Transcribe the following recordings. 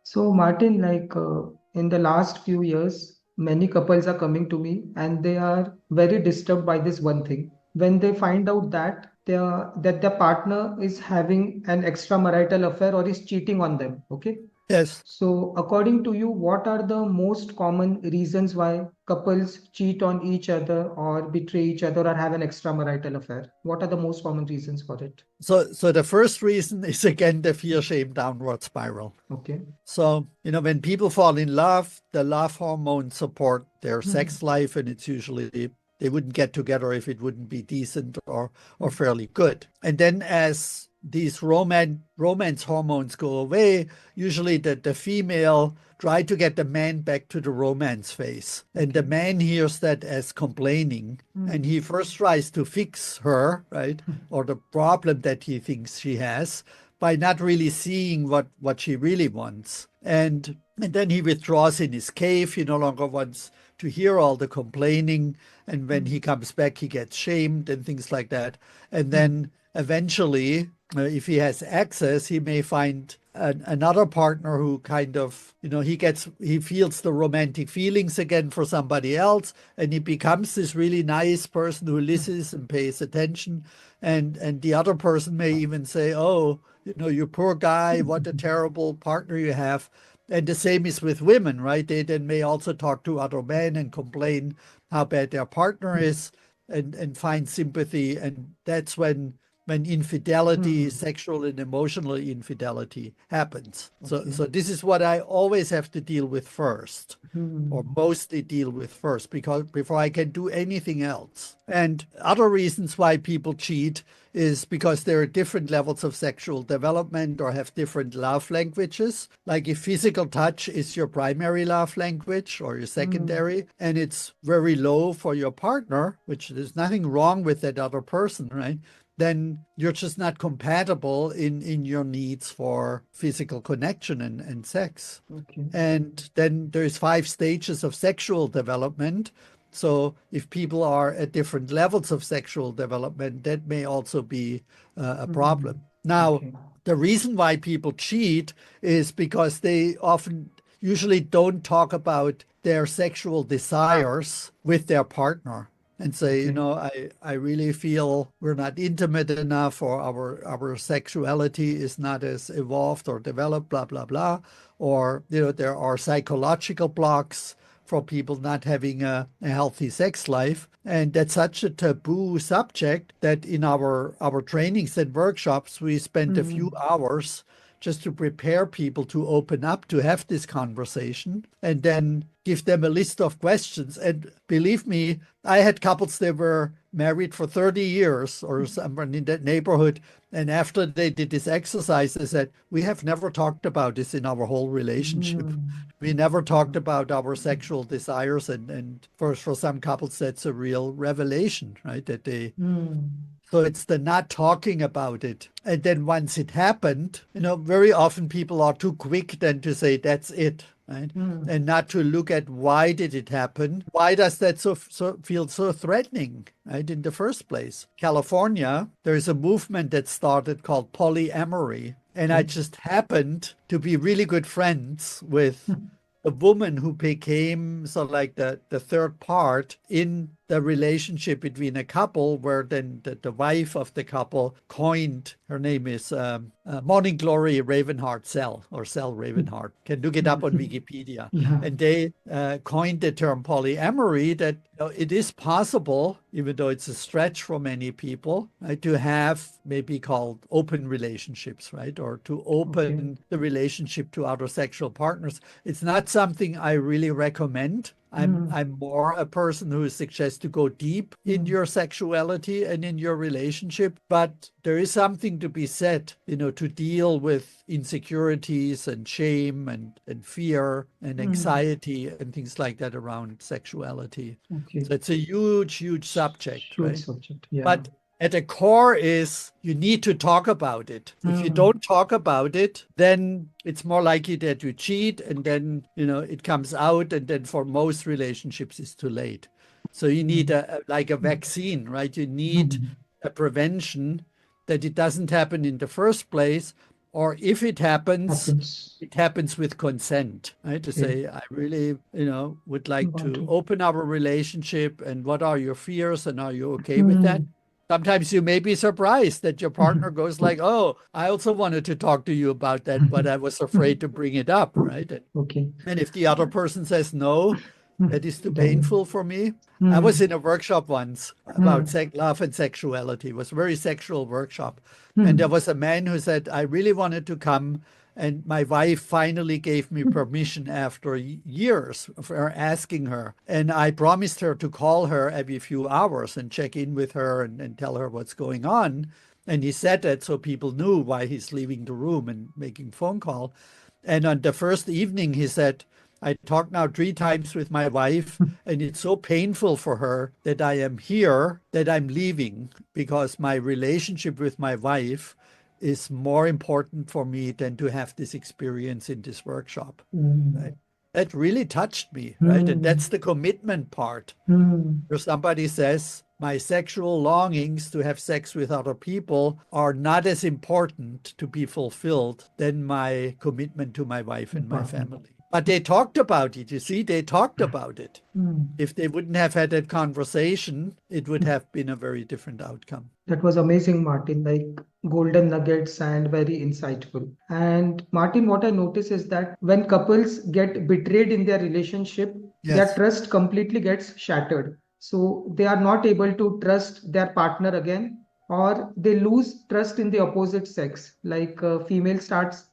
So, Martin, in the last few years, many couples are coming to me and they are very disturbed by this one thing. When they find out that their partner is having an extramarital affair or is cheating on them. Okay. Yes. So, according to you, what are the most common reasons why couples cheat on each other or betray each other or have an extramarital affair? What are the most common reasons for it? So the first reason is again the fear shame downward spiral. Okay. So, when people fall in love, the love hormones support their Hmm. sex life, and it's usually they wouldn't get together if it wouldn't be decent or Hmm. fairly good. And then as these romance hormones go away, usually the female try to get the man back to the romance phase. And the Okay. man hears that as complaining, and he Hmm. first tries to fix her, right? Or the problem that he thinks she has by not really seeing what she really wants. And then he withdraws in his cave. He no longer wants to hear all the complaining. And when he comes back, he gets shamed and things like that. And Hmm. then eventually, if he has access, he may find another partner who kind of, he feels the romantic feelings again for somebody else, and he becomes this really nice person who Hmm. listens and pays attention. And the other person may even say, "Oh, you poor guy, what a terrible partner you have." And the same is with women, right? They then may also talk to other men and complain how bad their partner Hmm. is, and find sympathy. And that's when infidelity, Hmm. sexual and emotional infidelity happens. So Okay. so this is what I always have to deal with first, or Hmm. mostly deal with first, because before I can do anything else. And other reasons why people cheat is because there are different levels of sexual development or have different love languages. Like if physical touch is your primary love language or your Hmm. secondary, and it's very low for your partner, which there's nothing wrong with that other person, right? Then you're just not compatible in your needs for physical connection and sex. Okay. And then there's 5 stages of sexual development. So if people are at different levels of sexual development, that may also be a Hmm. problem. Now, Okay. the reason why people cheat is because they often usually don't talk about their sexual desires with their partner and say, Okay. I really feel we're not intimate enough, or our sexuality is not as evolved or developed, blah, blah, blah. Or, there are psychological blocks for people not having a healthy sex life. And that's such a taboo subject that in our trainings and workshops, we spend a few Hmm. hours just to prepare people to open up, to have this conversation, and then give them a list of questions. And believe me, I had couples that were married for 30 years or somewhere in that neighborhood. And after they did this exercise, they said, "We have never talked about this in our whole relationship. Hmm. We never talked Yeah. about our sexual desires." And for some couples, that's a real revelation, right? Hmm. So it's the not talking about it. And then once it happened, very often people are too quick then to say that's it, right? Hmm. And not to look at why did it happen? Why does that so feel so threatening, right? In the first place. California, there is a movement that started called polyamory. And I Okay. just happened to be really good friends with Hmm. a woman who became sort of like the third part in the relationship between a couple, where then the wife of the couple coined, her name is Morning Glory Ravenheart Cell, or Cell Ravenheart. Can look it up on Hmm. Wikipedia. Yeah. And they coined the term polyamory, that it is possible, even though it's a stretch for many people, right, to have maybe called open relationships, right? Or to Okay. open the relationship to other sexual partners. It's not something I really recommend. Hmm. I'm more a person who suggests to go deep in Hmm. your sexuality and in your relationship, but there is something to be said, to deal with insecurities and shame and fear and Hmm. anxiety and things like that around sexuality. Okay. So it's a huge, huge subject, Huge right? subject. Yeah. But at the core is you need to talk about it. If you Hmm. don't talk about it, then it's more likely that you cheat, and then, it comes out, and then for most relationships it's too late. So you need Hmm. like a vaccine, right? You need Hmm. a prevention that it doesn't happen in the first place, or if Happens. it happens with consent, right? To Okay. say, I really, would like Got to it. open our relationship, and what are your fears, and are you okay with that? Hmm. Sometimes you may be surprised that your partner goes like, "Oh, I also wanted to talk to you about that, but I was afraid to bring it up," right? Okay. And if the other person says no, that is too Then. painful for me. I was Hmm. in a workshop once about Hmm. love and sexuality. It was a very sexual workshop. And there Hmm. was a man who said, I really wanted to come. And my wife finally gave me permission after years for asking her. And I promised her to call her every few hours and check in with her and tell her what's going on. And he said that so people knew why he's leaving the room and making phone call. And on the first evening, he said, I talked now 3 times with my wife, and it's so painful for her that I am here, that I'm leaving, because my relationship with my wife is more important for me than to have this experience in this workshop. Right? Hmm. That really touched me, right? And Hmm. that's the commitment part. Hmm. Where somebody says, my sexual longings to have sex with other people are not as important to be fulfilled than my commitment to my wife and my Partner. family. But they talked about it. You see, they talked about it. Hmm. If they wouldn't have had that conversation, it would have been a very different outcome. That was amazing, Martin, like golden nuggets and very insightful. And Martin, what I notice is that when couples get betrayed in their relationship, their Yes. trust completely gets shattered. So they are not able to trust their partner again, or they lose trust in the opposite sex. Like female starts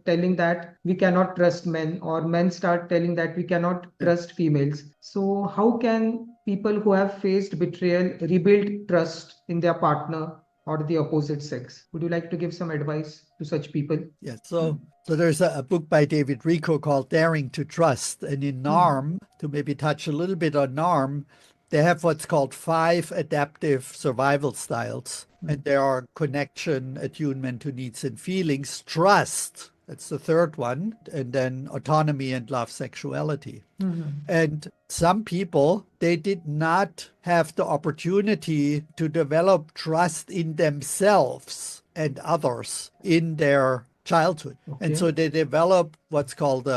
telling that we cannot trust men, or men start telling that we cannot Yeah. trust females. So how can people who have faced betrayal rebuild trust in their partner or the opposite sex? Would you like to give some advice to such people? Yes. Hmm. So there's a book by David Rico called Daring to Trust. And in Hmm. NARM, to maybe touch a little bit on NARM, they have what's called 5 adaptive survival styles. And there are connection, attunement to needs and feelings, trust. That's the third one. And then autonomy and love, sexuality. Hmm. And some people, they did not have the opportunity to develop trust in themselves and others in their childhood. And Okay. so they develop what's called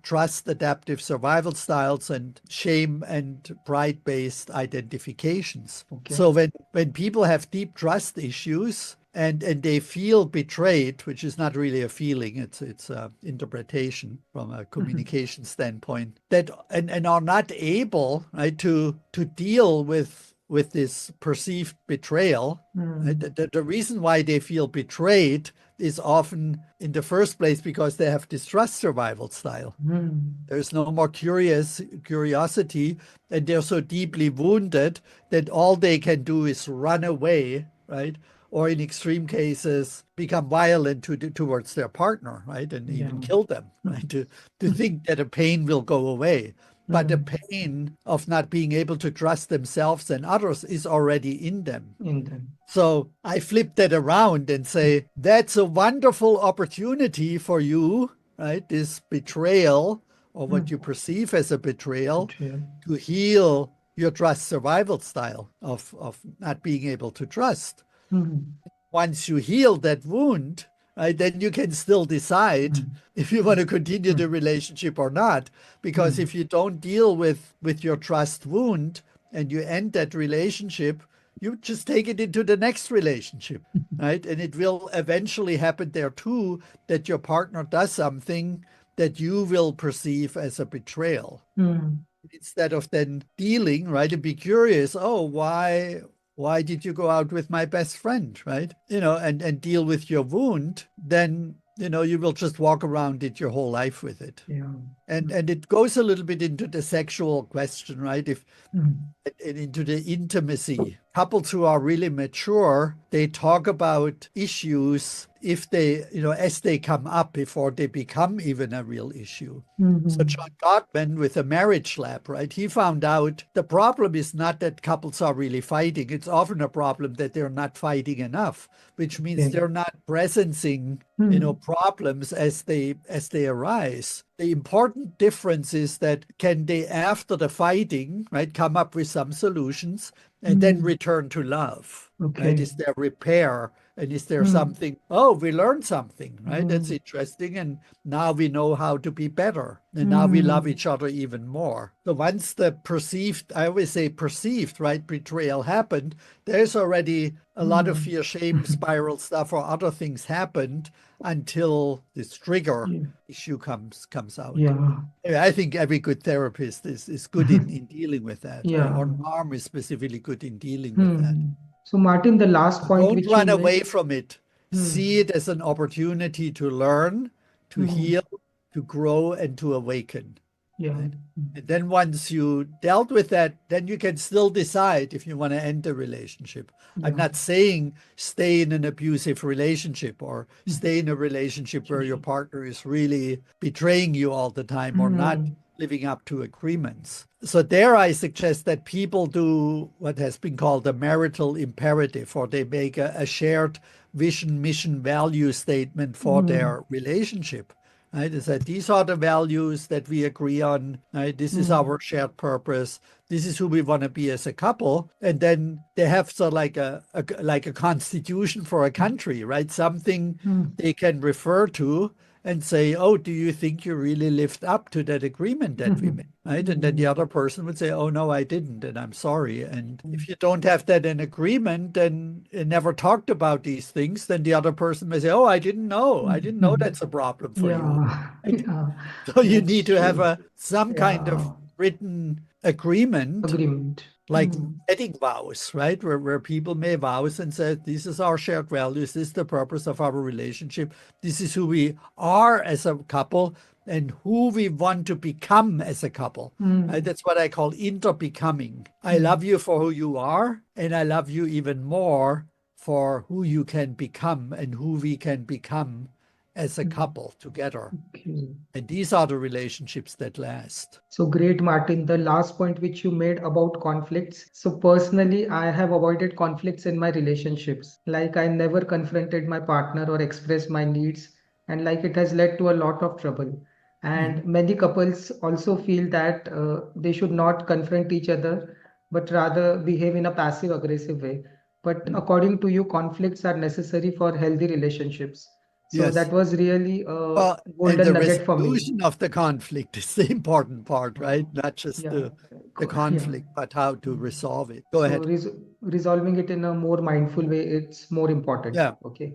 trust adaptive survival styles and shame and pride based identifications. Okay. So when people have deep trust issues, and they feel betrayed, which is not really a feeling, it's a interpretation from a Hmm. communication standpoint, that and are not able, right, to deal with this perceived betrayal. Right? Hmm. The reason why they feel betrayed is often in the first place because they have this trust survival style. Hmm. There's no more curiosity, and they're so deeply wounded that all they can do is run away, right? Or in extreme cases, become violent towards their partner, right? And even Yeah. kill them, right? To think that the pain will go away. But the Hmm. pain of not being able to trust themselves and others is already in them. In them. So I flip that around and say, that's a wonderful opportunity for you, right? This betrayal, or what Hmm. you perceive as a betrayal, Betrayal. to heal your trust survival style of not being able to trust. Hmm. Once you heal that wound, right, then you can still decide Hmm. if you want to continue the relationship or not. Because Hmm. if you don't deal with your trust wound and you end that relationship, you just take it into the next relationship, right? And it will eventually happen there too, that your partner does something that you will perceive as a betrayal. Hmm. Instead of then dealing, right, and be curious, oh, why did you go out with my best friend, right? And deal with your wound, then you will just walk around it your whole life with it. Yeah. And it goes a little bit into the sexual question, right? If Hmm. and into the intimacy. Couples who are really mature, they talk about issues if they, as they come up before they become even a real issue. So Hmm. John Gottman with a marriage lab, right? He found out the problem is not that couples are really fighting. It's often a problem that they're not fighting enough, which means Okay. they're not presencing, Hmm. problems as they arise. The important difference is that can they, after the fighting, right, come up with some solutions and then Hmm. return to love, right? Okay. Is there repair And is there Hmm. something, oh, we learned something, right? That's Hmm. interesting. And now we know how to be better. And now we love Hmm. each other even more. So once the perceived, I always say perceived, right, betrayal happened, there's already a lot of Hmm. fear, shame, spiral stuff or other things happened until this trigger Yeah. issue comes out. Yeah. I think every good therapist is good in dealing with that, or Yeah. NARM is specifically good in dealing with that. Hmm. So, Martin, the last point Don't which you run made. away from it. See Hmm. it as an opportunity to learn, to Hmm. heal, to grow, and to awaken. Yeah. Right? And then once you dealt with that, then you can still decide if you want to end the relationship. I'm Yeah. not saying stay in an abusive relationship or Hmm. stay in a relationship where your Situation. partner is really betraying you all the time or not Hmm. living up to agreements. So there I suggest that people do what has been called a marital imperative, or they make a shared vision, mission, value statement for Hmm. their relationship. Right? Is that these are the values that we agree on. Right? This is Hmm. our shared purpose. This is who we want to be as a couple. And then they have sort of like a constitution for a country, right? Something Hmm. they can refer to and say, oh, do you think you really lived up to that agreement that we Hmm. made? Right? And then the Hmm. other person would say, oh, no, I didn't, and I'm sorry. And Hmm. if you don't have that in agreement and never talked about these things, then the other person may say, oh, I didn't know. I didn't know Hmm. that's a problem for you. Yeah. Right? Yeah. So you need That's to have true. some kind of Yeah. written agreement Agreement. like Hmm. wedding vows, right? Where people make vows and say, this is our shared values, this is the purpose of our relationship, this is who we are as a couple, and who we want to become as a couple. Right? Hmm. That's what I call interbecoming. I love Hmm. you for who you are, and I love you even more for who you can become and who we can become as a Hmm. couple together. Okay. And these are the relationships that last. So great, Martin. The last point which you made about conflicts. So personally, I have avoided conflicts in my relationships. Like I never confronted my partner or expressed my needs, and like it has led to a lot of trouble. And Mhm. many couples also feel that they should not confront each other, but rather behave in a passive aggressive way. But according to you, conflicts are necessary for healthy relationships. So Yes. that was really a Well, and golden the nugget for me. resolution of the conflict is the important part, right? Not just Yeah, the yeah. conflict, but how to Mm. resolve it. Go So ahead. resolving it in a more mindful way, it's more important. Yeah. Okay.